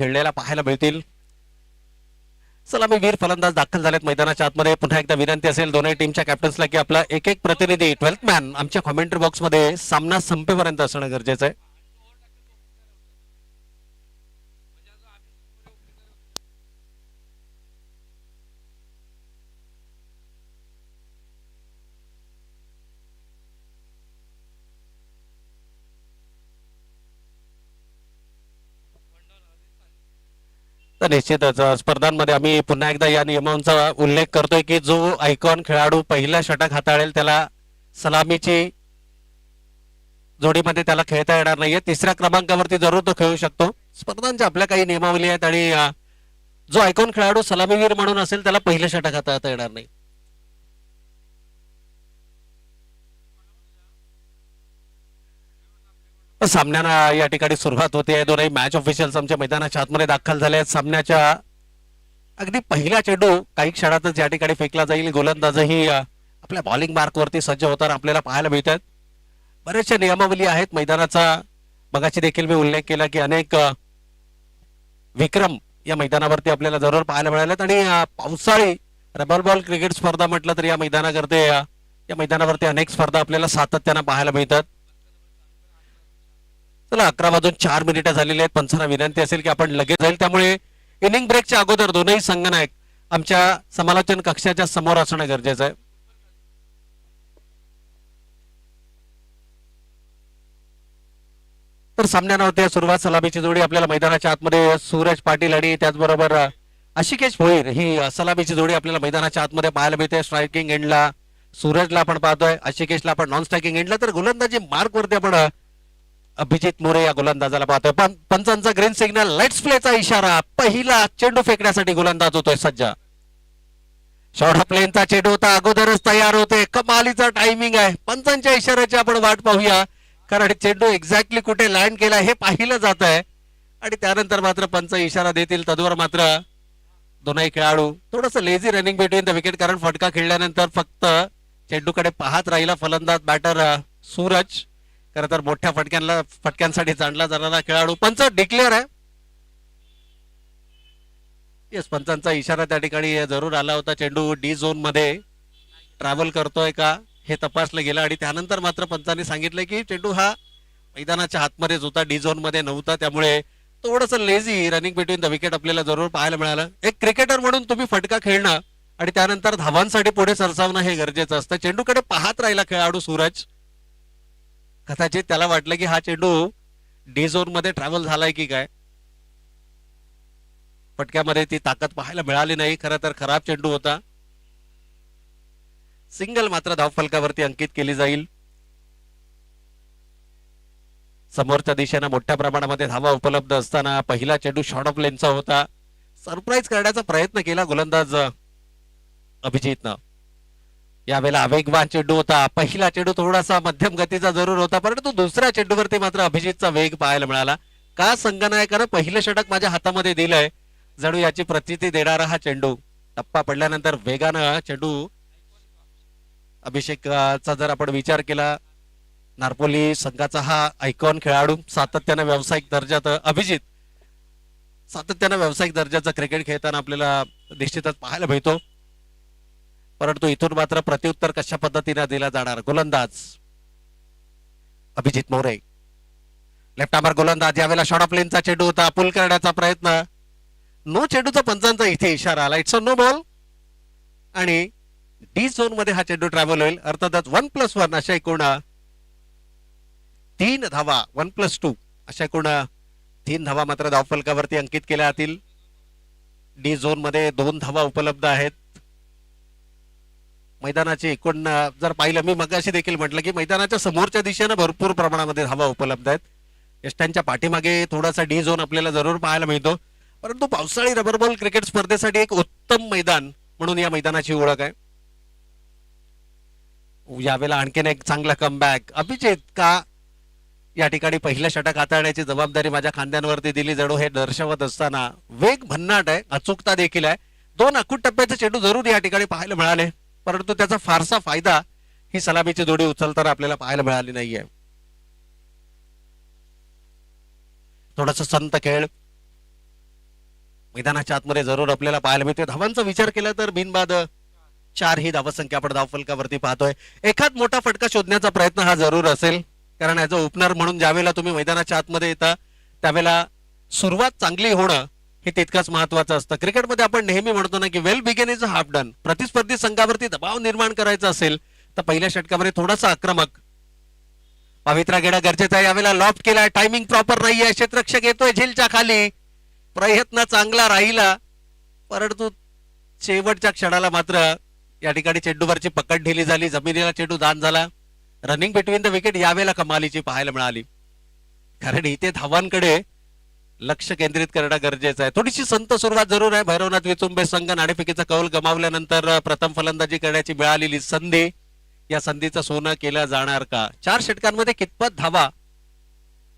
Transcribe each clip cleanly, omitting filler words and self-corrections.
खेळलेला पाहायला मिळतील. सलामीवीर फलंदाज दाखल झालेत मैदानाच्या आतमध्ये. पुन्हा एकदा विनंती असेल दोन्ही टीमच्या कॅप्टन्सला की आपला एक एक प्रतिनिधी 12th मॅन आमच्या कॉमेंट्री बॉक्स मध्ये सामना संपेपर्यंत असणं गरजेचं आहे. तर निश्चितच स्पर्धांमध्ये आम्ही पुन्हा एकदा या नियमांचा उल्लेख करतोय की जो आयकॉन खेळाडू पहिला षटक हाताळेल त्याला सलामीची जोडीमध्ये त्याला खेळता येणार नाहीये. तिसऱ्या क्रमांकावरती जरूर तो खेळू शकतो. स्पर्धांच्या आपल्या काही नियमावली आहेत आणि जो आयकॉन खेळाडू सलामीवीर म्हणून असेल त्याला पहिलं षटक हाताळता येणार नाही. सामन्याला या ठिकाणी सुरुवात होते. दोनही मॅच ऑफिशियल्स आमच्या मैदानाच्या आतमध्ये दाखल झाले आहेत. सामन्याच्या अगदी पहिला चेंडू काही क्षणातच या ठिकाणी फेकला जाईल. गोलंदाजही आपल्या बॉलिंग मार्कवरती सज्ज होताना आपल्याला पाहायला मिळतात. बरेचशा नियमावली आहेत मैदानाचा. मगाशी देखील मी उल्लेख केला की अनेक विक्रम या मैदानावरती आपल्याला जरूर पाहायला मिळालेत आणि पावसाळी रबर बॉल क्रिकेट स्पर्धा म्हटलं तर या मैदानावरती अनेक स्पर्धा आपल्याला सातत्यानं पाहायला मिळतात. चला 11:04 झालेले आहेत. पंचांना विनंती असेल की आपण लगेच जाईल, त्यामुळे इनिंग ब्रेकच्या अगोदर दोनही संघनायक आमच्या समालोचन कक्षाच्या समोर असणं गरजेचं आहे. तर सामन्याला होते सुरुवात. सलामीची जोडी आपल्याला मैदानाच्या आतमध्ये सूरज पाटील आणि त्याचबरोबर आशिकेश भोईर ही सलामीची जोडी आपल्याला मैदानाच्या आतमध्ये पाहायला मिळते. स्ट्रायकिंग एंडला सूरजला आपण पाहतोय, आशिकेशला आपण नॉन स्ट्रायकिंग एंडला, तर गोलंदाजी मार्क वरती आपण अभिजित मोरे या गोलंदाजाला पाहतोय. पण पंचांचा ग्रीन सिग्नल, लेट्स प्लेचा इशारा. पहिला चेंडू फेकण्यासाठी गोलंदाज होतोय सज्ज. शॉर्ट प्लेनचा चेंडू होता, अगोदरच तयार होते. कमालीचा टायमिंग आहे. पंचांच्या इशाऱ्याची आपण वाट पाहूया, कारण चेंडू एक्झॅक्टली कुठे लँड केला हे पाहिलं जात आहे आणि त्यानंतर मात्र पंच इशारा देतील. तद्वर मात्र दोनही खेळाडू थोडस lazy running between the wicket, कारण फटका खेळल्यानंतर फक्त चेंडूकडे पाहत राहिला फलंदाज बॅटर सूरज. खरं तर मोठ्या फटक्यांसाठी जाणला जाणारा खेळाडू. पंच डिक्लेअर आहे. येस, पंचांचा इशारा त्या ठिकाणी जरूर आला होता. चेंडू डी झोन मध्ये ट्रॅव्हल करतोय का हे तपासलं गेलं आणि त्यानंतर मात्र पंचांनी सांगितलं की चेंडू हा मैदानाच्या आतमध्येच होता, डी झोन मध्ये नव्हता. त्यामुळे थोडस lazy running between the wicket आपल्याला जरूर पाहायला मिळालं. एक क्रिकेटर म्हणून तुम्ही फटका खेळणं आणि त्यानंतर धावांसाठी पुढे सरसावणं हे गरजेचं असतं. चेंडूकडे पाहत राहिला खेळाडू सूरज. कदाचित त्याला वाटलं की हा चेंडू डी झोन मध्ये ट्रॅव्हल झालाय की काय. फटक्यामध्ये ती ताकद पाहायला मिळाली नाही. खरं तर खराब चेंडू होता. सिंगल मात्र धावफलकावरती अंकित केली जाईल. समोरच्या दिशेने मोठ्या प्रमाणामध्ये धावा उपलब्ध असताना पहिला चेंडू शॉर्ट ऑफ लेनचा होता. सरप्राईज करण्याचा प्रयत्न केला गोलंदाज अभिजितनं. यावेळेला वेगवान चेंडू होता. पहिला चेंडू थोडासा मध्यम गतीचा जरूर होता, परंतु दुसऱ्या चेंडूवरती मात्र अभिजितचा वेग पाहायला मिळाला. का संघनायकानं पहिलं षटक माझ्या हातामध्ये दिलंय, जणू याची प्रचिती देणारा हा चेंडू. टप्पा पडल्यानंतर वेगानं चेंडू अभिषेकचा जर आपण विचार केला, नारपोली संघाचा हा आयकॉन खेळाडू सातत्यानं व्यावसायिक दर्जात अभिजित सातत्यानं व्यावसायिक दर्जाचा क्रिकेट खेळताना आपल्याला निश्चितच पाहायला मिळतो. परंतु इथून मात्र प्रत्युत्तर कशा पद्धतीने दिला जाणार. गोलंदाज अभिजित मोरे, लेफ्ट आर्मर गोलंदाज. यावेळेला शॉर्ट ऑफ लेनचा चेंडू होता, पुल करण्याचा प्रयत्न. नो चेंडूचा पंचांचा इथे इशारा आला. इट्स अ नो बॉल आणि डी झोन मध्ये हा चेंडू ट्रॅव्हल होईल. अर्थातच 1+1 अशा एकूण 3 धावा, 1+2 अशा एकूण 3 धावा मात्र धावफलकावरती अंकित केल्या जातील. डी झोन मध्ये 2 धावा उपलब्ध आहेत. मैदानाची एकूण जर पाहिलं, मी मगाशी देखील म्हटलं की मैदानाच्या समोरच्या दिशेने भरपूर प्रमाणामध्ये धावा उपलब्ध आहेत. यष्टांच्या पाठीमागे थोडासा डी झोन आपल्याला जरूर पाहायला मिळतो, परंतु पावसाळी रबर बॉल क्रिकेट स्पर्धेसाठी एक उत्तम मैदान म्हणून या मैदानाची ओळख आहे. यावेळेला आणखीन एक चांगला कमबॅक. अभिजित का या ठिकाणी पहिलं षटक हाताळण्याची जबाबदारी माझ्या खांद्यांवरती दिली, जणू हे दर्शवत असताना. वेग भन्नाट आहे, अचूकता देखील आहे. 2 अकूट टप्प्याचे चेंडू जरूर या ठिकाणी पाहायला मिळाले, परंतु त्याचा फारसा फायदा ही सलामीची जोडी उचलताना आपल्याला पाहायला मिळाली नाहीये. थोडस संत खेळ. मैदानाच्या आतमध्ये जरूर आपल्याला पाहायला मिळते. धावांचा विचार केला तर बिनबाद 4 ही धावसंख्या आपण धावफलकावरती पाहतोय. एखाद मोठा फटका शोधण्याचा प्रयत्न हा जरूर असेल, कारण ऍज अ ओपनर म्हणून ज्यावेळेला तुम्ही मैदानाच्या आतमध्ये येता त्यावेळेला सुरुवात चांगली होणं हे तितकंच महत्वाचं असतं. क्रिकेटमध्ये आपण नेहमी म्हणतो ना की well begun is a half done. प्रतिस्पर्धी संघावरती दबाव निर्माण करायचा असेल तर पहिल्या षटकामध्ये थोडासा आक्रमक पवित्रा घेणं गरजेचं आहे. यावेळेला लॉफ्ट केलाय, टायमिंग प्रॉपर नाहीये, क्षेत्ररक्षक येतोय झेलच्या खाली, प्रयत्न चांगला राहिला परंतु शेवटच्या क्षणाला मात्र या ठिकाणी चेंडूवरची पकड ढिली झाली, जमिनीला चेंडू दान झाला. रनिंग बिटवीन द विकेट यावेळेला कमालीची पाहायला मिळाली, कारण इथे धावांकडे लक्ष केंद्रित करणं गरजेचं आहे. थोडीशी संत सुरुवात जरूर आहे. भैरवनाथ विचुंबे संघ नाणेफेकीचा कौल गमावल्यानंतर प्रथम फलंदाजी करण्याची मिळालेली संधी, या संधीचं सोनं केलं जाणार का? 4 षटकांमध्ये कितपत धावा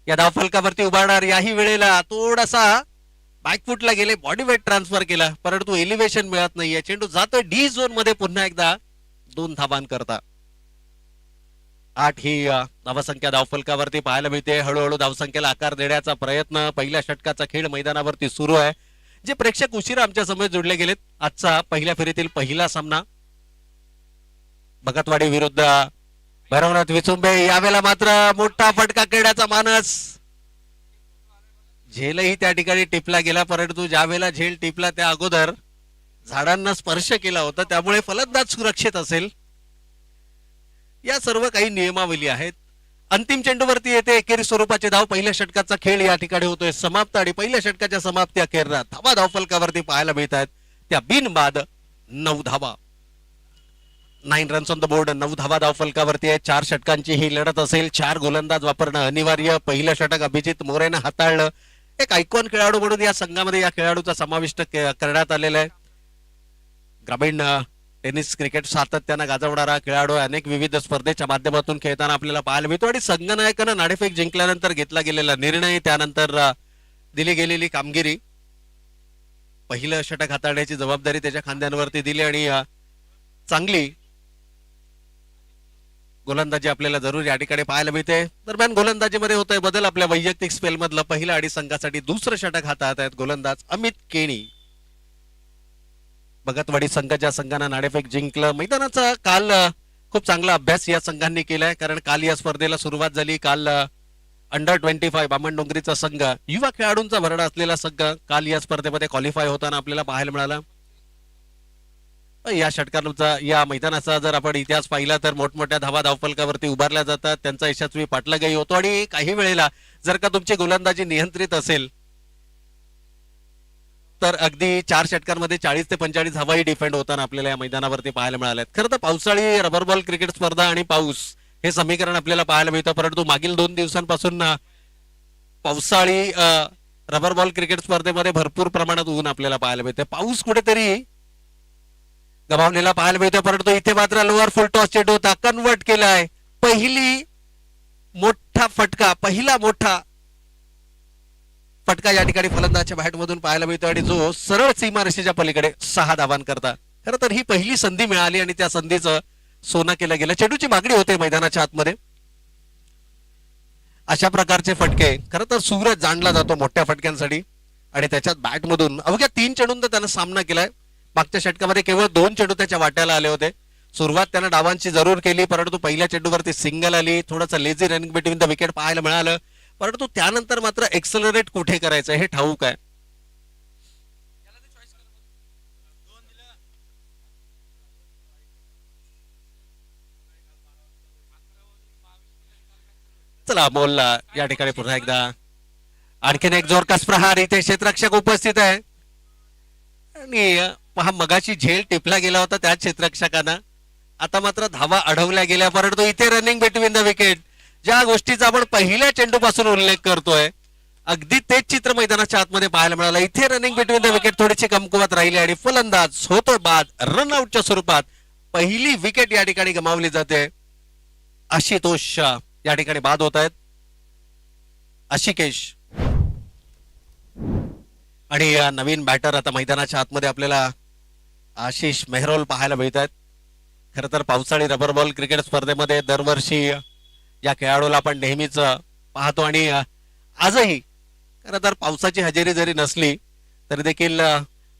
या धावफलकावरती उभारणार? याही वेळेला थोडासा बॅकफुटला गेले, बॉडी वेट ट्रान्सफर केला परंतु एलिव्हेशन मिळत नाहीये. चेंडू जातोय डी झोन मध्ये, पुन्हा एकदा 2 धावांकरता 8 ही धावसंख्या धावफलकावरती पाहायला मिळते. हळूहळू धावसंख्येला आकार देण्याचा प्रयत्न पहिल्या षटकाचा खेळ मैदानावरती सुरू आहे. जे प्रेक्षक उशिरा आमच्या समोर जोडले गेलेत, आजचा पहिल्या फेरीतील पहिला सामना भगतवाडी विरुद्ध भैरवनाथ विचुंबे. यावेळेला मात्र मोठा फटका खेळण्याचा मानस, झेलही त्या ठिकाणी टिपला गेला परंतु ज्या वेळेला झेल टिपला त्या अगोदर झाडांना स्पर्श केला होता, त्यामुळे फलंदाज सुरक्षित असेल. या सर्व काही नियमावली आहेत. अंतिम चेंडूवरती येते एकेरी स्वरूपाचे धाव. पहिल्या षटकाचा खेळ या ठिकाणी होतोय समाप्त आणि पहिल्या षटकाच्या समाप्ती अखेरला धावा धावफलकावरती पाहायला मिळत आहेत. त्या बिनबाद 9 धावा, 9 रन्स ऑन द बोर्ड. 9 धावा धावफलकावरती आहे. 4 षटकांची ही लढत असेल. 4 गोलंदाज वापरणं अनिवार्य. पहिलं षटक अभिजित मोरेनं हाताळलं. एक आयकॉन खेळाडू म्हणून या संघामध्ये या खेळाडूचा समाविष्ट करण्यात आलेला आहे. ग्रामीण टेनिस क्रिकेट सातत्यानं गाजवणारा खेळाडू, अनेक विविध स्पर्धेच्या माध्यमातून खेळताना आपल्याला पाहायला मिळतो आणि संघनायकानं नाणेफेक जिंकल्यानंतर घेतला गेलेला निर्णय, त्यानंतर दिली गेलेली कामगिरी, पहिलं षटक हाताळण्याची जबाबदारी त्याच्या खांद्यांवरती दिली आणि चांगली गोलंदाजी आपल्याला जरूर या ठिकाणी पाहायला मिळते. दरम्यान गोलंदाजीमध्ये होतोय बदल. आपल्या वैयक्तिक स्पेल मधलं पहिलं आणि संघासाठी दुसरं षटक हातात आहेत गोलंदाज अमित केणी. भगतवाडी संघ ज्या संघानं नाणेफेक जिंकलं, मैदानाचा काल खूप चांगला अभ्यास या संघांनी केलाय, कारण काल या स्पर्धेला सुरुवात झाली. काल अंडर 25 बामणडोंगरीचा संघ, युवा खेळाडूंचा भरडा असलेला संघ, काल या स्पर्धेमध्ये क्वालिफाय होताना आपल्याला पाहायला मिळाला. या षटकांचा, या मैदानाचा जर आपण इतिहास पाहिला तर मोठमोठ्या धावा धावफलकावरती उभारल्या जातात, त्यांचा यशस्वी पाठलागही होतो आणि काही वेळेला जर का तुमची गोलंदाजी नियंत्रित असेल तर अगदी 4 षटकांमध्ये 40 ते 45 धावाही डिफेंड होताना आपल्याला या मैदानावरती पाहायला मिळाल्यात. खरं तर पावसाळी रबर बॉल क्रिकेट स्पर्धा आणि पाऊस हे समीकरण आपल्याला पाहायला मिळतं, परंतु मागील 2 दिवसांपासून पावसाळी रबर बॉल क्रिकेट स्पर्धेमध्ये भरपूर प्रमाणात ऊन आपल्याला पाहायला मिळते. पाऊस कुठेतरी गमावलेला पाहायला मिळतो, परंतु इथे मात्र लोअर फुल टॉस चेंडू होता, कन्वर्ट केलाय. पहिला मोठा फटका या ठिकाणी फलंदाजच्या बॅट मधून पाहायला मिळतो आणि जो सरळ सीमारेषेच्या पलीकडे 6 धावांकरता. खरं तर ही पहिली संधी मिळाली आणि त्या संधीचं सोनं केलं गेलं. चेंडूची मागणी होते मैदानाच्या आतमध्ये. अशा प्रकारचे फटके खरं तर सूरज जाणला जातो मोठ्या फटक्यांसाठी आणि त्याच्यात बॅट मधून अवघ्या 3 चेंडूंचा त्यानं सामना केलाय. मागच्या षटकामध्ये केवळ 2 चेंडू त्याच्या वाट्याला आले होते. सुरुवात त्यानं डावांची जरूर केली, परंतु पहिल्या चेंडूवरती सिंगल आली. थोडंसं lazy running between the wicket पाहायला मिळालं, परंतु त्यानंतर मात्र एक्सलरेट कुठे करायचं हे ठाऊक आहे. चला बोलला या ठिकाणी पुन्हा एकदा आणखीन एक जोरकस प्रहार. इथे क्षेत्ररक्षक उपस्थित आहे आणि पहा मगाशी झेल टिपला गेला होता त्या क्षेत्ररक्षकांना, आता मात्र धावा अडवल्या गेल्या, परंतु इथे रनिंग बिटवीन द विकेट ज्या गोष्टीचा आपण पहिल्या चेंडूपासून उल्लेख करतोय अगदी तेच चित्र मैदानाच्या आतमध्ये पाहायला मिळालं. इथे रनिंग बिटवीन द विकेट थोडीशी कमकुवत राहिली आणि फलंदाज होतोय बाद. रनआउटच्या स्वरूपात पहिली विकेट या ठिकाणी गमावली जाते. आशुतोष या ठिकाणी बाद होत आहेत. आशिकेश आणि नवीन बॅटर आता मैदानाच्या आतमध्ये आपल्याला आशिष मेहरोल पाहायला मिळत आहेत. खरं तर पावसाळी रबर बॉल क्रिकेट स्पर्धेमध्ये दरवर्षी या खेळाडूला आपण नेहमीच पाहतो आणि आजही खरं तर पावसाची हजेरी जरी नसली तरी देखील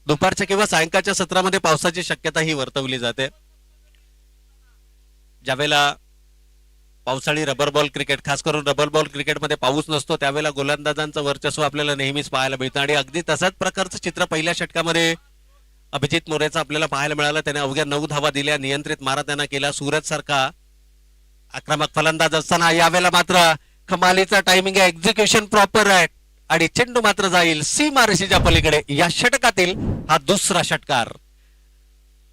दुपारच्या किंवा सायंकाळच्या सत्रामध्ये पावसाची शक्यता ही वर्तवली जाते. ज्यावेळेला पावसाळी रबर बॉल क्रिकेट, खास करून रबर बॉल क्रिकेटमध्ये पाऊस नसतो त्यावेळेला गोलंदाजांचं वर्चस्व आपल्याला नेहमीच पाहायला मिळतं आणि अगदी तसाच प्रकारचं चित्र पहिल्या षटकामध्ये अभिजित मोरेचा आपल्याला पाहायला मिळालं. त्याने अवघ्या 9 धावा दिल्या, नियंत्रित मारा त्यांना केला. सूरज सारखा आक्रमक फलंदाज असताना यावेळेला मात्र कमालीचा टायमिंग आहे, एक्झिक्युशन प्रॉपर आहे आणि चेंडू मात्र जाईल सीमारेषेच्या पलीकडे. या षटकातील हा दुसरा षटकार.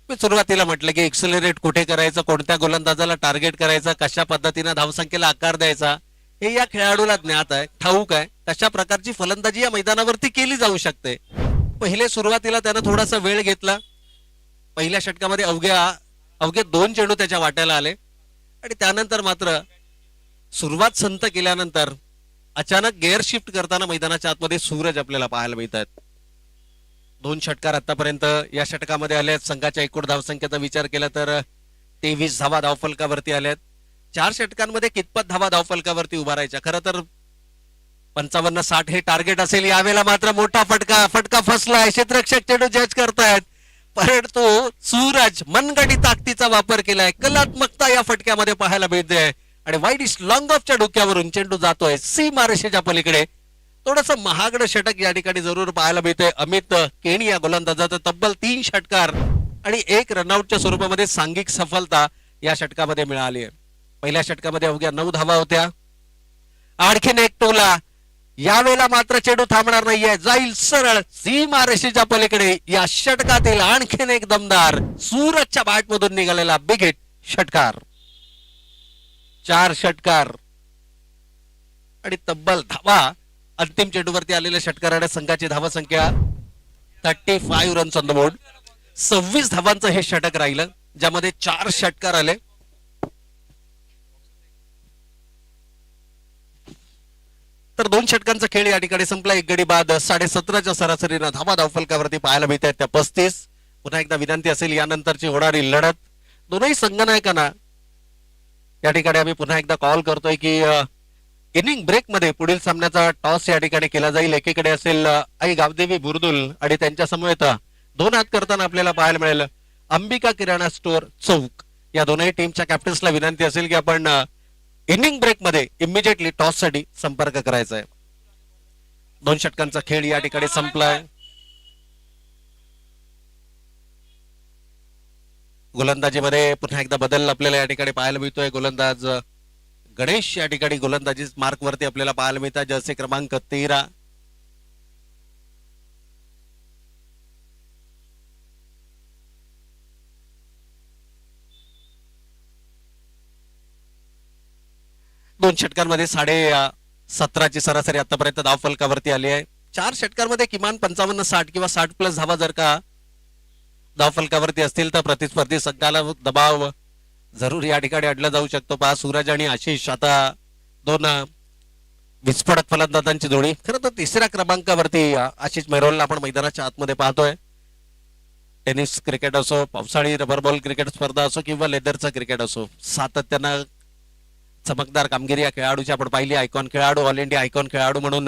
मी सुरुवातीला म्हटलं की एक्सेलरेट कुठे करायचं, कोणत्या गोलंदाजाला टार्गेट करायचं, कशा पद्धतीने धावसंख्येला आकार द्यायचा हे या खेळाडूला ज्ञात आहे, ठाऊक आहे. तशा प्रकारची फलंदाजी या मैदानावरती केली जाऊ शकते. पहिले सुरुवातीला त्यानं थोडासा वेळ घेतला. पहिल्या षटकामध्ये अवघे 2 चेंडू त्याच्या वाट्याला आले आणि त्यानंतर मात्र सुरुवात संत केल्यानंतर अचानक गेअर शिफ्ट करताना मैदानाच्या आतमध्ये सूरज आपल्याला पाहायला मिळतात. 2 षटकार आतापर्यंत या षटकामध्ये आले आहेत. संघाच्या एकूण धावसंख्येचा विचार केला तर 23 धावा धावफलकावरती आल्यात. 4 षटकांमध्ये कितपत धावा धावफलकावरती उभारायच्या, खरं तर 55-60 हे टार्गेट असेल. यावेळेला मात्र मोठा फटका फसलाय. क्षेत्ररक्षक चेंडू जज करतायत, परंतु सूरज मनगटी ताकदीचा वापर केलाय. कलात्मकता या फटक्यामध्ये पाहायला मिळते आणि वाईड इस्ट लॉंग ऑफच्या डोक्यावरून चेंडू जातोय सीमारेषेच्या पलीकडे. थोडस महागड षटक या ठिकाणी जरूर पाहायला मिळतंय. अमित केणी या गोलंदाजाचा तब्बल 3 षटकार आणि 1 रनआउटच्या स्वरूपामध्ये सांघिक सफलता या षटकामध्ये मिळाली आहे. पहिल्या षटकामध्ये अवघ्या 9 धावा होत्या. आणखीन एक टोला. यावेळेला मात्र चेंडू थांबणार नाहीये, जाईल सरळ सीमारेषेच्या पलीकडे. या षटकातील आणखीन एक दमदार सूरजच्या बॅट मधून निघालेला बिग हिट षटकार. 4 षटकार आणि तब्बल धावा. अंतिम चेंडूवरती आलेल्या षटकाराने संघाची धावा संख्या 35 रन्स ऑन द बोर्ड. 26 धावांचं हे षटक राहिलं, ज्यामध्ये 4 षटकार आले. तर 2 षटकांचा खेळ या ठिकाणी संपला. 1 गडी बाद 17.5च्या सरासरीनं धावा धावफलकावरती पाहायला मिळतात त्या 35. पुन्हा एकदा विनंती असेल यानंतरची होणारी लढत दोनही संघनायकांना या ठिकाणी आम्ही पुन्हा एकदा कॉल करतोय की इनिंग ब्रेक मध्ये पुढील सामन्याचा टॉस या ठिकाणी केला जाईल. एकीकडे असेल आई गावदेवी बुरदुल आणि त्यांच्या समवेत 2 हात करताना आपल्याला पाहायला मिळेल अंबिका किराणा स्टोअर चौक. या दोनही टीमच्या कॅप्टन्सला विनंती असेल की आपण इनिंग ब्रेक मध्ये इमिजिएटली टॉस साठी संपर्क करायचा आहे. 2 षटकांचा खेळ या ठिकाणी संपलाय. गोलंदाजीमध्ये पुन्हा एकदा बदल आपल्याला या ठिकाणी पाहायला मिळतोय. गोलंदाज गणेश या ठिकाणी गोलंदाजी मार्क वरती आपल्याला पाहायला मिळतात. जर्सी क्रमांक 13. दोन षटकांमध्ये 17.5ची सरासरी आतापर्यंत धावफलकावरती आली आहे. 4 षटकांमध्ये किमान 55-60 किंवा 60 प्लस धावा जर का धावफलकावरती असतील तर प्रतिस्पर्धी संघाला दबाव जरूर या ठिकाणी आणला जाऊ शकतो. पहा सूरज आणि आशिष आता 2 विस्फोटक फलंदाजांची जोडी. खरं तर 3ऱ्या क्रमांकावरती आशिष मेहरोलला आपण मैदानाच्या आतमध्ये पाहतोय. टेनिस क्रिकेट असो, पावसाळी रबर बॉल क्रिकेट स्पर्धा असो किंवा लेदरचा क्रिकेट असो, सातत्यानं चमकदार कामगिरी या खेळाडूची आपण पाहिली. आयकॉन खेळाडू, ऑल इंडिया आयकॉन खेळाडू म्हणून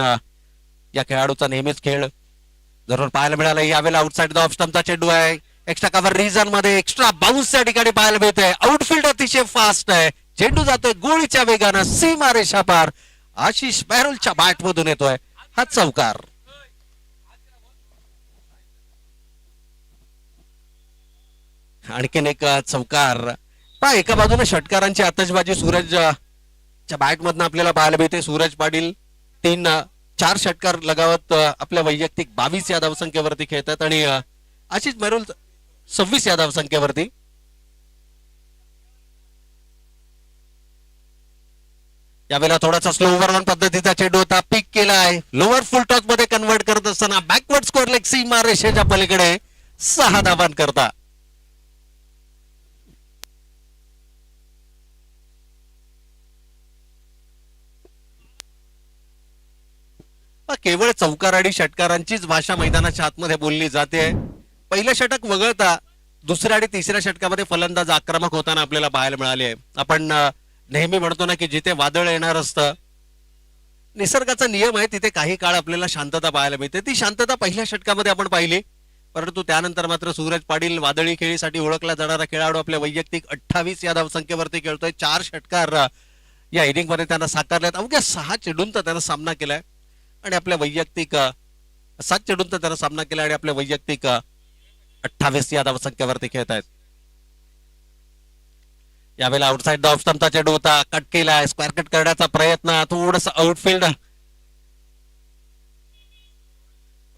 या खेळाडूचा नेहमीच खेळ जरूर पाहायला मिळाला. यावेळेला आउटसाइड द ऑफ स्टंपचा चेंडू आहे. एक्स्ट्रा कव्हर रिजन मध्ये एक्स्ट्रा बाउन्स या ठिकाणी पाहायला मिळतोय. आउटफील्ड अतिशय फास्ट आहे. चेंडू जातोय गोळीच्या वेगानं सीमारेषा पार. आशिष मेहरोलच्या बॅट मधून येतोय हा चौकार. आणखीन एक चौकार. पहा एका बाजूने षटकारांची आतषबाजी सूरजच्या बॅट मधून आपल्याला पाहायला मिळते. सूरज पाटील 4 षटकार लगावत आपल्या वैयक्तिक 22 या धावसंख्येवरती खेळतात आणि आशिष मेहरोल 26 या धावसंख्येवरती. यावेळेला थोडासा स्लो ओव्हरऑन पद्धतीचा चेंडू होता. पिक केलाय. लोअर फुल टॉस मध्ये कन्वर्ट करत असताना बॅकवर्ड स्कोअर लेग सीमा रेषेच्या पलीकडे 6 धावांकरता. केवळ चौकार आणि षटकारांचीच भाषा मैदानाच्या आतमध्ये बोलली जाते. पहिलं षटक वगळता 2ऱ्या आणि 3ऱ्या षटकामध्ये फलंदाज आक्रमक होताना आपल्याला पाहायला मिळाले. आपण नेहमी म्हणतो ना की जिथे वादळ येणार असतं निसर्गाचा नियम आहे, तिथे काही काळ आपल्याला शांतता पाहायला मिळते. ती शांतता पहिल्या षटकामध्ये आपण पाहिली, परंतु त्यानंतर मात्र सूरज पाटील वादळी खेळीसाठी ओळखला जाणारा खेळाडू आपल्या वैयक्तिक 28 या धावसंख्येवरती खेळतोय. 4 षटकार या इनिंग मध्ये त्यांना साकारल्यात. अवघ्या 6 चेंडूंचा त्यानं सामना केलाय आणि आपल्या वैयक्तिक 7 चेंडूंचा त्यानं सामना केला आणि आपल्या वैयक्तिक 28 या धावसंख्येवरती खेळत आहेत. यावेळेला आउटसाइड द ऑफ स्टंपचा चेंडू होता, कट केलाय, स्क्वेअर कट करण्याचा प्रयत्न, थोडस आउटफील्ड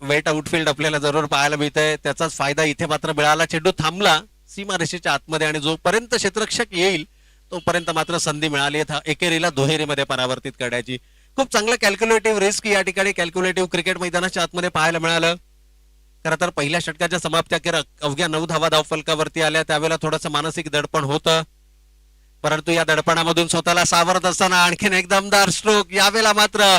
वेट आउटफील्ड आपल्याला जरूर पाहायला मिळतंय. त्याचाच फायदा इथे मात्र मिळाला. चेंडू थांबला सीमारेषेच्या आतमध्ये आणि जोपर्यंत क्षेत्ररक्षक येईल तोपर्यंत मात्र संधी मिळाली एकेरीला दुहेरीमध्ये परावर्तित करण्याची. खूप चांगलं कॅल्क्युलेटिव्ह रिस्क या ठिकाणी कॅल्क्युलेटिव्ह क्रिकेट मैदानाच्या आतमध्ये पाहायला मिळालं. खरं तर पहिल्या षटकाच्या समाप्त्या अवघ्या 9 धावा धावफलकावरती आल्या, त्यावेळेला थोडंसं मानसिक दडपण होतं, परंतु या दडपणामधून स्वतःला सावरत असताना आणखीन एक दमदार स्ट्रोक. यावेळेला मात्र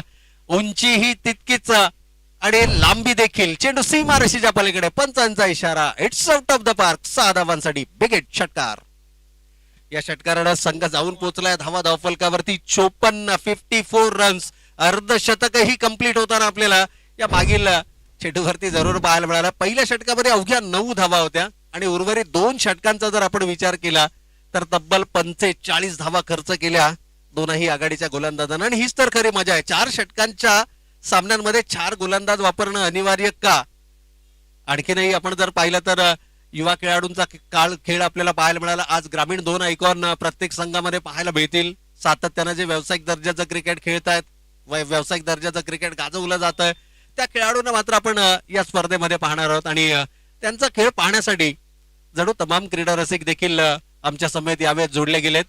उंची ही तितकीच आणि लांबी देखील. चेंडू सीमारेषेच्या पलीकडे, पंचांचा इशारा, it's out of the park. 6 धावांसाठी बिगेट षटकार. या षटकारानं संघ जाऊन पोहोचलाय धावा धावफलकावरती 54, 54 रन्स. अर्धशतकही कंप्लीट होताना आपल्याला या मागील चेंडूवरती जरूर पाहायला मिळाला. पहिल्या षटकामध्ये अवघ्या 9 धावा होत्या आणि उर्वरित 2 षटकांचा जर आपण विचार केला तर तब्बल 45 धावा खर्च केल्या दोनही आघाडीच्या गोलंदाजांना. आणि हीच तर खरी मजा आहे, 4 षटकांच्या सामन्यांमध्ये 4 गोलंदाज वापरणं अनिवार्य का. आणखीनही आपण जर पाहिलं तर युवा खेळाडूंचा खेळ आपल्याला पाहायला मिळाला. आज ग्रामीण 2 आयकॉन प्रत्येक संघामध्ये पाहायला मिळतील. सातत्यानं जे व्यावसायिक दर्जाचं क्रिकेट खेळतायत, व्यावसायिक दर्जाचं क्रिकेट गाजवलं जात आहे, त्या खेळाडूंना मात्र आपण या स्पर्धेमध्ये पाहणार आहोत. आणि त्यांचा खेळ पाहण्यासाठी जणू तमाम क्रीडा रसिक देखील आमच्या समेत यावेळेस जोडले गेलेत.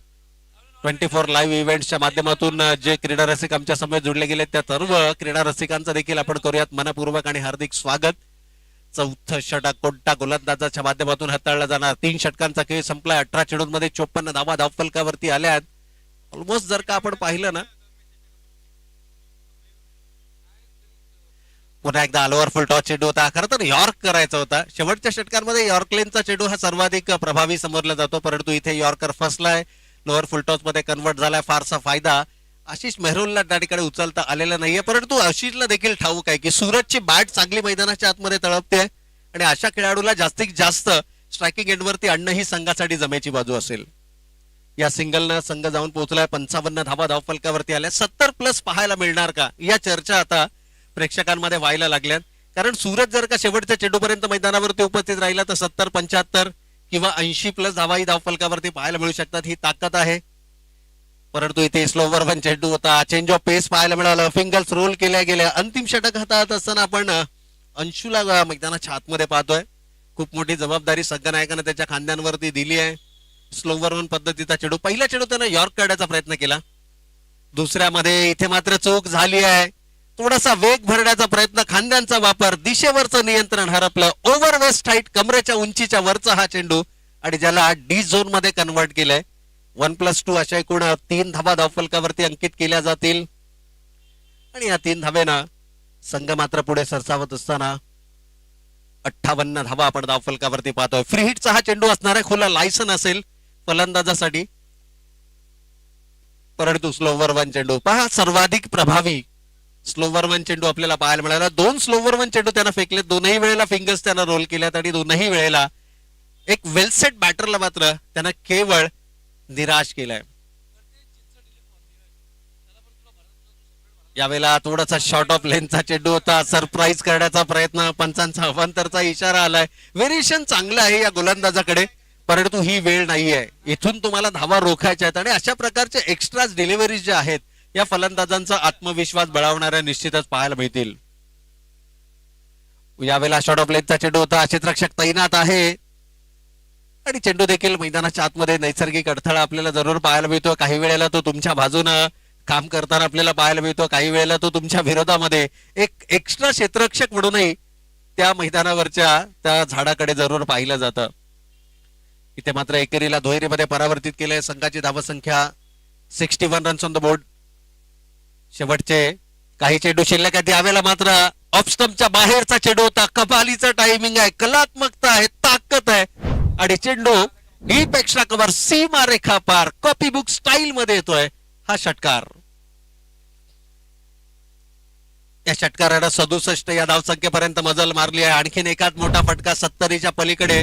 24 लाईव्ह इव्हेंट्सच्या माध्यमातून जे क्रीडा रसिक आमच्या समेत जोडले गेलेत त्या सर्व क्रीडा रसिकांचं देखील आपण करूयात मनपूर्वक आणि हार्दिक स्वागत. 4थं षटक कोणत्या गोलंदाजाच्या माध्यमातून हाताळला जाणार. 3 षटकांचा खेळ संपलाय. 18 चेंडूंमध्ये 54 धावा धावफलकावरती आल्यात. ऑलमोस्ट जर का आपण पाहिलं ना, पुन्हा एकदा ऑलओव्हर फुल टॉस चेंडू होता. खरं तर यॉर्क करायचा होता. शेवटच्या षटकांमध्ये यॉर्कलेनचा चेंडू हा सर्वाधिक प्रभावी समजला जातो, परंतु इथे यॉर्कर फसलाय, लोअर फुल टॉस मध्ये कन्वर्ट झालाय. फारसा फायदा आशिष मेहरोलला त्या ठिकाणी उचलता आलेला नाहीये, परंतु आशिषला देखील ठाऊक आहे की सूरजची बॅट चांगली मैदानाच्या आतमध्ये तळपते आणि अशा खेळाडूला जास्तीत जास्त स्ट्रायकिंग एंडवरती आणणं ही संघासाठी जमेची बाजू असेल. या सिंगलनं संघ जाऊन पोहोचलाय. 55 धावा धावफलकावरती आल्या. 70 प्लस पाहायला मिळणार का, या चर्चा आता प्रेक्षकांमध्ये व्हायला लागल्यात. कारण सूरज जर का शेवटच्या चेंडूपर्यंत मैदानावरती उपस्थित राहिला तर 70, 75 किंवा 80 प्लस धावाही धावफलकावरती पाहायला मिळू शकतात. ही ताकद आहे. परंतु इथे स्लोवर वन चेंडू होता. चेंज ऑफ पेस पाहायला मिळालं. फिंगल्स रोल केल्या गेल्या. अंतिम षटक हातात असताना आपण अंशुला मैदानाच्या आतमध्ये पाहतोय. खूप मोठी जबाबदारी संघनायकानं त्याच्या खांद्यांवरती दिली आहे. स्लोवर वन पद्धतीचा चेंडू. पहिल्या चेंडू त्यानं यॉर्क काढण्याचा प्रयत्न केला. दुसऱ्यामध्ये इथे मात्र चूक झाली आहे. थोडासा वेग भरण्याचा प्रयत्न, खांद्यांचा वापर, दिशेवरचं नियंत्रण हरपलं. ओव्हर वेस्ट हाईट, कमरेच्या उंचीच्या वरचा हा चेंडू आणि ज्याला डी झोन मध्ये कन्वर्ट केलंय. 1+2 अशा एकूण 3 धावा धावफलकावरती अंकित केल्या जातील आणि या 3 धावेनं संघ मात्र पुढे सरसावत असताना 58 धावा आपण धावफलकावरती पाहतोय. फ्री हिटचा हा चेंडू असणार आहे. खुला लायसन असेल फलंदाजासाठी, परंतु स्लोवर वन चेंडू पहा, सर्वाधिक प्रभावी स्लोवर वन चेंडू आपल्याला पाहायला मिळाला. 2 स्लोवर वन चेंडू त्यानं फेकले. दोनही वेळेला फिंगर्स त्यानं रोल केल्यात आणि दोनही वेळेला एक वेलसेट बॅटरला मात्र त्यानं केवळ निराश केलाय. यावेळेला थोडासा शॉर्ट ऑफ लेनचा चेंडू होता. सरप्राईज करण्याचा प्रयत्न, पंचांचा अवांतरचा इशारा आलाय. व्हेरिएशन चांगलं आहे या गोलंदाजाकडे, परंतु ही वेळ नाहीये. इथून तुम्हाला धावा रोखायच्या आहेत आणि अशा प्रकारचे एक्स्ट्रा डिलिव्हरीज ज्या आहेत या फलंदाजांचा आत्मविश्वास बळावणाऱ्या निश्चितच पाहायला मिळतील. यावेळेला शॉर्ट ऑफ लेनचा चेंडू होता. क्षेत्ररक्षक तैनात आहे आणि चेंडू देखील मैदानाच्या आतमध्ये नैसर्गिक अडथळा आपल्याला जरूर पाहायला मिळतो. काही वेळेला तो तुमच्या बाजूनं काम करताना आपल्याला पाहायला मिळतो, काही वेळेला तो तुमच्या विरोधामध्ये. एक एक्स्ट्रा क्षेत्ररक्षक म्हणूनही त्या मैदानावरच्या त्या झाडाकडे जरूर पाहिलं जातं. इथे मात्र एकेरीला दुहेरीमध्ये परावर्तित केले. संघाची धावसंख्या 61 रन्स ऑन द बोर्ड. शेवटचे काही चेंडू शिल्लक आहेत. यावेळेला मात्र ऑफ स्टंपच्या बाहेरचा चेंडू होता. कमालीचं टायमिंग आहे, कलात्मकता आहे, ताकद आहे आणि चेंडू डीप एक्स्ट्रा कव्हर, सीमा रेखा पार, कॉपी बुक स्टाईल मध्ये येतोय हा षटकार. या षटकारानं 67 या धावसंख्येपर्यंत मजल मारली आहे. आणखीन एकाच मोठा फटका 70च्या पलीकडे